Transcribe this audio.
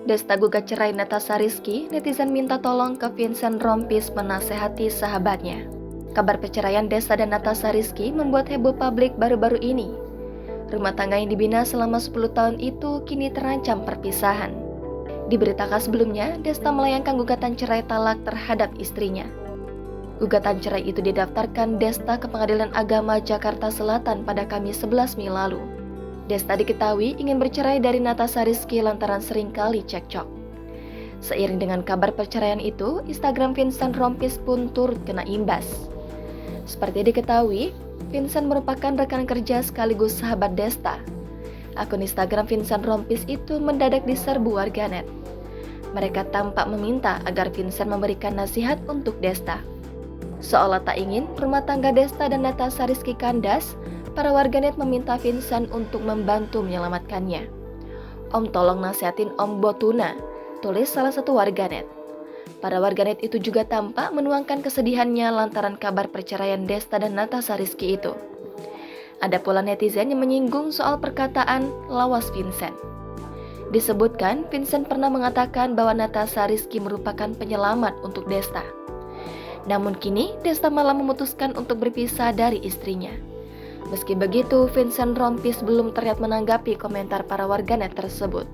Desta gugat cerai Natasha Rizky, netizen minta tolong ke Vincent Rompis menasehati sahabatnya. Kabar perceraian Desta dan Natasha Rizky membuat heboh publik baru-baru ini. Rumah tangga yang dibina selama 10 tahun itu kini terancam perpisahan. Diberitakan sebelumnya, Desta melayangkan gugatan cerai talak terhadap istrinya. Gugatan cerai itu didaftarkan Desta ke Pengadilan Agama Jakarta Selatan pada Kamis 11 Mei lalu. Desta diketahui ingin bercerai dari Natasha Rizky lantaran seringkali cekcok. Seiring dengan kabar perceraian itu, Instagram Vincent Rompis pun turut kena imbas. Seperti diketahui, Vincent merupakan rekan kerja sekaligus sahabat Desta. Akun Instagram Vincent Rompis itu mendadak diserbu warganet. Mereka tampak meminta agar Vincent memberikan nasihat untuk Desta. Seolah tak ingin rumah tangga Desta dan Natasha Rizky kandas, para warganet meminta Vincent untuk membantu menyelamatkannya. "Om, tolong nasihatin Om Botuna," tulis salah satu warganet. Para warganet itu juga tampak menuangkan kesedihannya lantaran kabar perceraian Desta dan Natasha Rizky itu. Ada pula netizen yang menyinggung soal perkataan lawas Vincent. Disebutkan, Vincent pernah mengatakan bahwa Natasha Rizky merupakan penyelamat untuk Desta. Namun kini, Desta malah memutuskan untuk berpisah dari istrinya. Meski begitu, Vincent Rompis belum terlihat menanggapi komentar para warganet tersebut.